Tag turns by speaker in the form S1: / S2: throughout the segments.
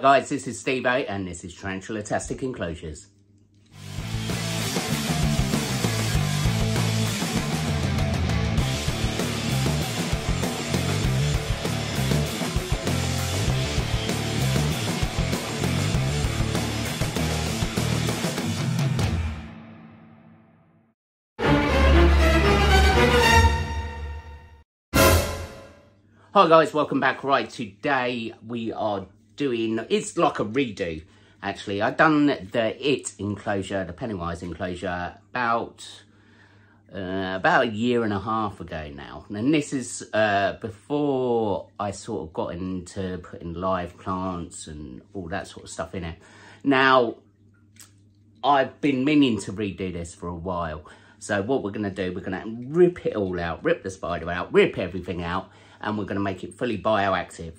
S1: guys, this is Steve and this is Tarantula-tastic Enclosures. Hi guys, welcome back. Right, today we are doing, it's like a redo actually. I've done the enclosure, the Pennywise enclosure about a year and a half ago now. And this is before I sort of got into putting live plants and all that sort of stuff in it. Now, I've been meaning to redo this for a while. So what we're going to do, we're going to rip it all out, rip the spider out, rip everything out, and we're going to make it fully bioactive.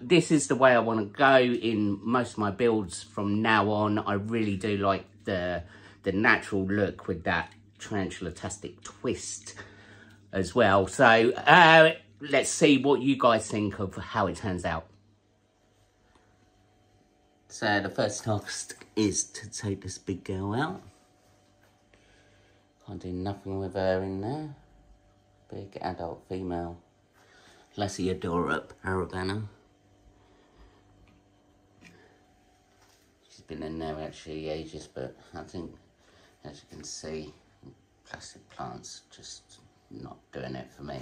S1: This is the way I want to go in most of my builds from now on. I really do like the natural look with that Tarantula-tastic twist as well. So let's see what you guys think of how it turns out. So the first task is to take this big girl out. Can't do nothing with her in there. Big adult female. Lasiodora paragana. She's been in there actually ages, but I think, as you can see, plastic plants just not doing it for me.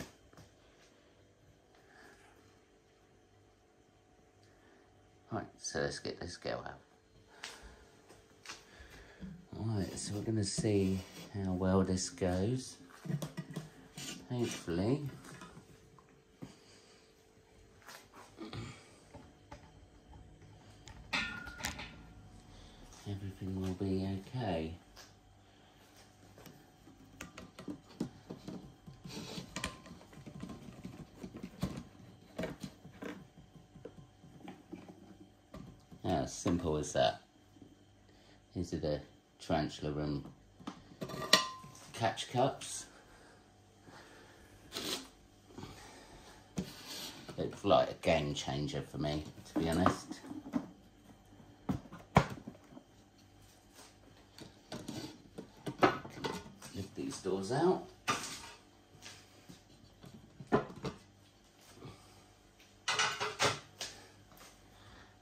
S1: Right, so let's get this girl out. Alright, so we're going to see how well this goes. Hopefully. Everything will be okay. As simple as that. These are the tarantula room catch cups. Looks like a game changer for me, to be honest. Lift these doors out.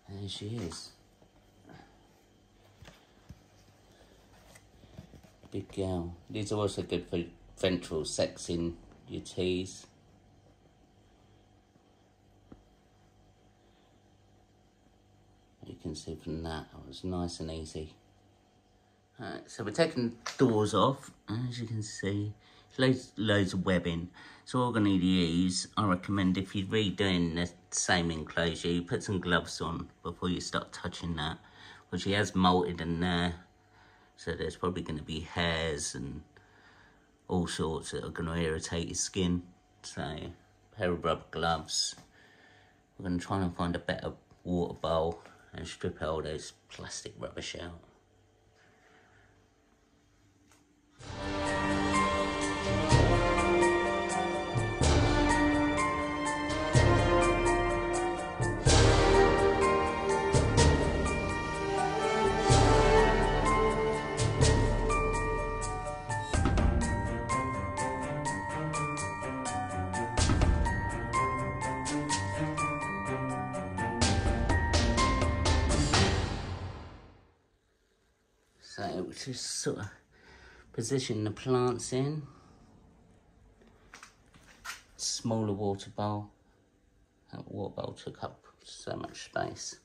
S1: There she is. Big girl. These are also good for ventral sexing your teas. You can see from that, it was nice and easy. Alright, so we're taking doors off. As you can see, loads of webbing. So all we're going to use, I recommend if you're redoing the same enclosure, you put some gloves on before you start touching that. Well, she has molted in there, so there's probably going to be hairs and all sorts that are going to irritate your skin. So, a pair of rubber gloves. We're going to try and find a better water bowl and strip all those plastic rubbish out. So just sort of position the plants in. Smaller water bowl. That water bowl took up so much space.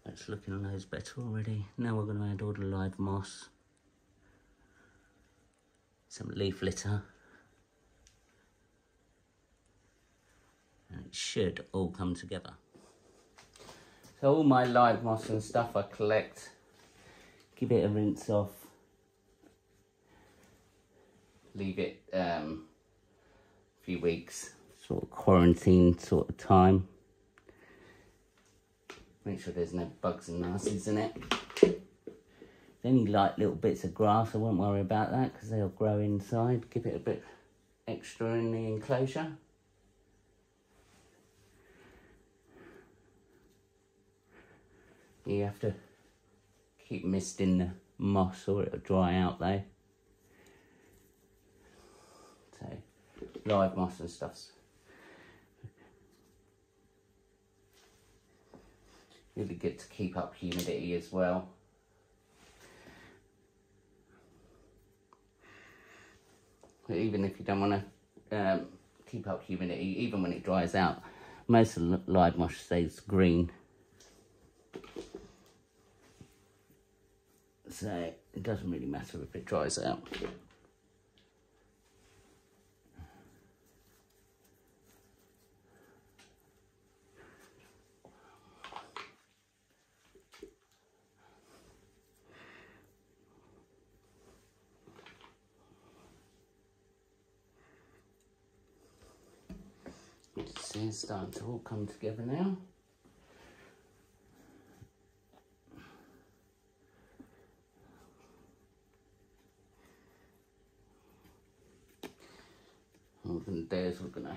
S1: It's looking loads better already. Now we're going to add all the live moss. Some leaf litter. And it should all come together. So all my live moss and stuff I collect. Give it a rinse off. Leave it a few weeks, sort of quarantine sort of time. Make sure there's no bugs and nasties in it. Any light little bits of grass, I won't worry about that because they'll grow inside. Give it a bit extra in the enclosure. You have to keep misting the moss or it'll dry out though. So, live moss and stuff's really good to keep up humidity as well. But even if you don't want to keep up humidity, even when it dries out, most of the live moss stays green. So it doesn't really matter if it dries out. See, it's starting to all come together now. What we're going to do is we're going to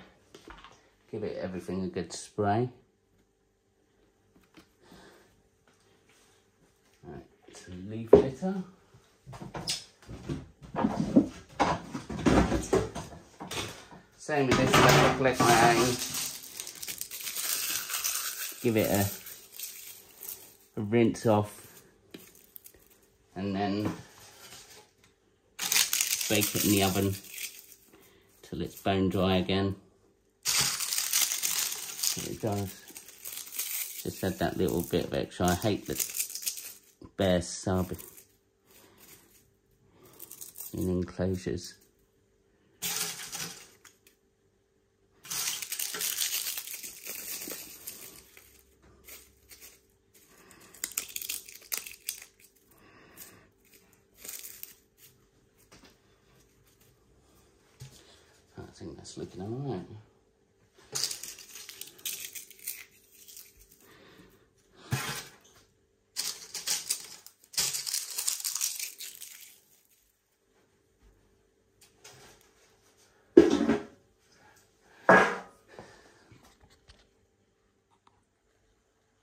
S1: give it everything a good spray. Right, some leaf litter. Same with this, I'll collect my own. Give it a rinse off and then bake it in the oven till it's bone dry again. It does. Just add that little bit of extra. I hate the bare sub in enclosures. I think that's looking all right.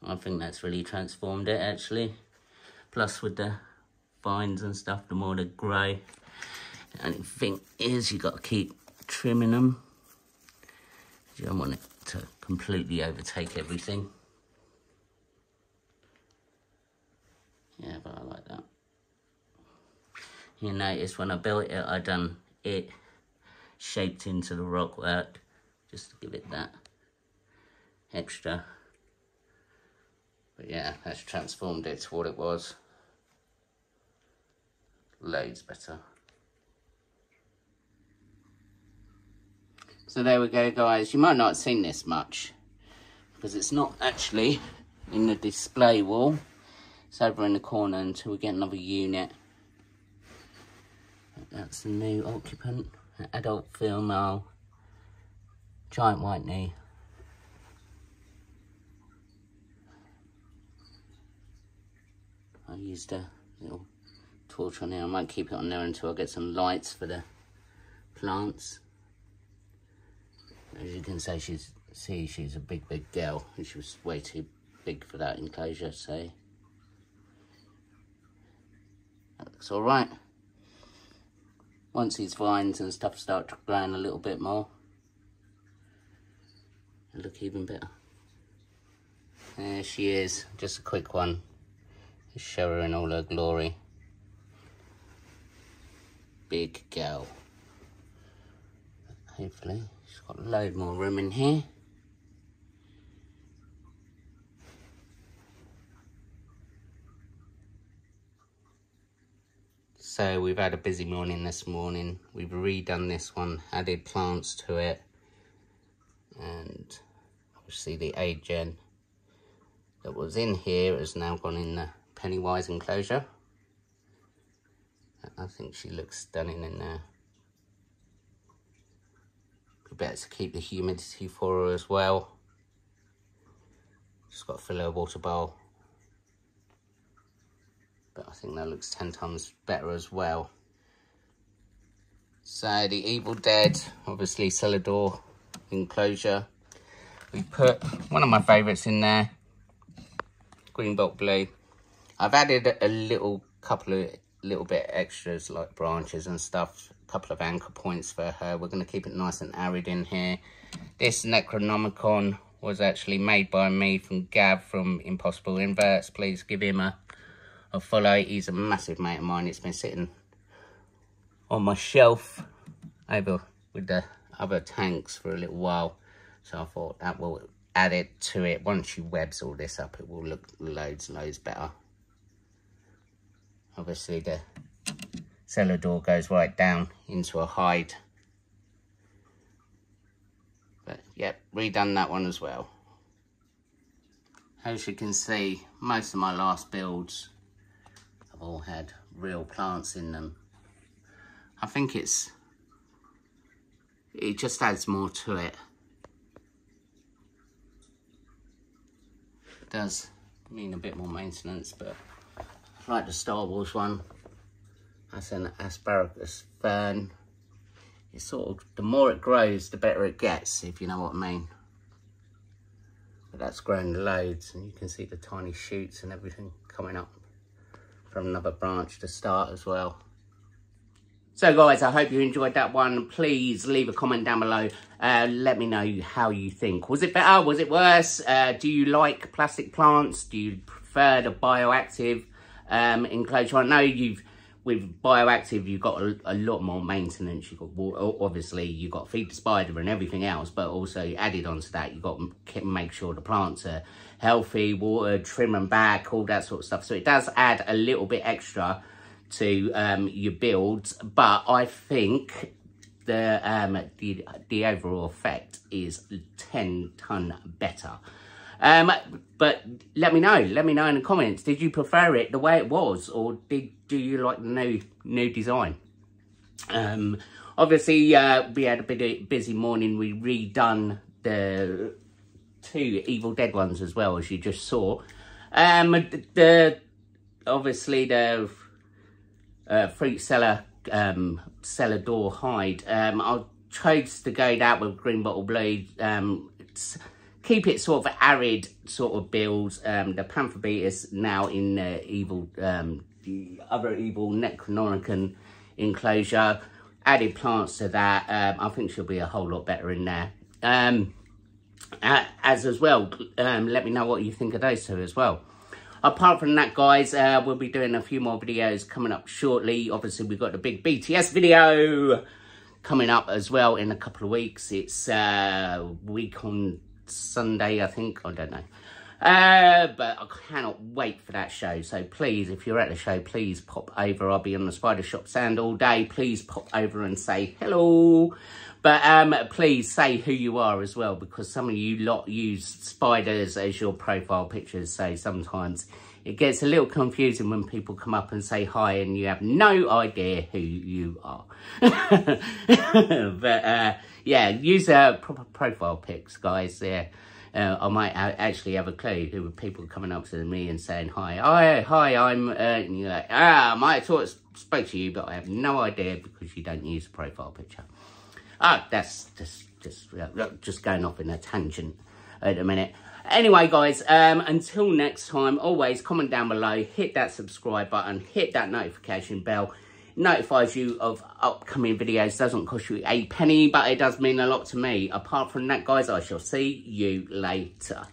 S1: I think that's really transformed it actually. Plus with the vines and stuff, the more they grow. The only thing is you got to keep trimming them. You don't want it to completely overtake everything. Yeah, but I like that. You notice when I built it, I done it shaped into the rock work just to give it that extra. But yeah, that's transformed it to what it was. Loads better. So there we go, guys. You might not have seen this much because it's not actually in the display wall. It's over in the corner until we get another unit. That's the new occupant, an adult female, giant white knee. I used a little torch on here. I might keep it on there until I get some lights for the plants. As you can say, she's a big girl, and she was way too big for that enclosure, so that looks all right. Once these vines and stuff start growing a little bit more, it'll look even better. There she is, just a quick one. Just show her in all her glory. Big girl. Hopefully, she's got a load more room in here. So we've had a busy morning this morning. We've redone this one, added plants to it, and obviously the A-gen that was in here has now gone in the Pennywise enclosure. I think she looks stunning in there. Could better to keep the humidity for her as well. Just got to fill her water bowl. But I think that looks 10 times better as well. So the Evil Dead, obviously cellar door enclosure. We put one of my favourites in there. green bottle blue. I've added a couple of bit extras like branches and stuff, a couple of anchor points for her. We're going to keep it nice and arid in here. This Necronomicon was actually made by me from Gav from Impossible Inverts. Please give him a follow. He's a massive mate of mine. It's been sitting on my shelf over with the other tanks for a little while, so I thought that will add it to it. Once she webs all this up, it will look loads better. Obviously the cellar door goes right down into a hide, but yep, redone that one as well. As you can see, most of my last builds have all had real plants in them. I think it just adds more to it. It does mean a bit more maintenance, but like the Star Wars one, that's an asparagus fern. It's sort of, the more it grows, the better it gets, if you know what I mean. But that's grown loads, and you can see the tiny shoots and everything coming up from another branch to start as well. So guys, I hope you enjoyed that one. Please leave a comment down below. Let me know how you think. Was it better? Was it worse? Do you like plastic plants? Do you prefer the bioactive enclosure? I know with bioactive, you've got a lot more maintenance. You've got water, obviously, you've got to feed the spider and everything else, but also added onto that, you've got to make sure the plants are healthy, water, trim them back, all that sort of stuff. So it does add a little bit extra to your builds, but I think the overall effect is 10 ton better. But let me know in the comments, did you prefer it the way it was, or do you like the new design? Obviously we had a bit busy morning. We redone the 2 Evil Dead ones as well, as you just saw. Obviously the fruit cellar cellar door hide, I chose to go that with green bottle blue. Keep it sort of arid sort of builds. The Panther Beatus now in the other evil Necronomicon enclosure. Added plants to that. I think she'll be a whole lot better in there. As well, let me know what you think of those two as well. Apart from that, guys, we'll be doing a few more videos coming up shortly. Obviously, we've got the big BTS video coming up as well in a couple of weeks. It's week on Sunday, I think. I don't know. But I cannot wait for that show. So please, if you're at the show, please pop over. I'll be on the spider shop stand all day. Please pop over and say hello. But please say who you are as well, because some of you lot use spiders as your profile pictures. So sometimes it gets a little confusing when people come up and say hi and you have no idea who you are. But yeah, use proper profile pics, guys. Yeah. I might actually have a clue who people coming up to me and saying hi. Hi, I'm, and you're like, I might have spoke to you, but I have no idea because you don't use a profile picture. That's just going off in a tangent at the minute. Anyway, guys, until next time, always comment down below, hit that subscribe button, hit that notification bell. Notifies you of upcoming videos. Doesn't cost you a penny, but it does mean a lot to me. Apart from that, guys, I shall see you later.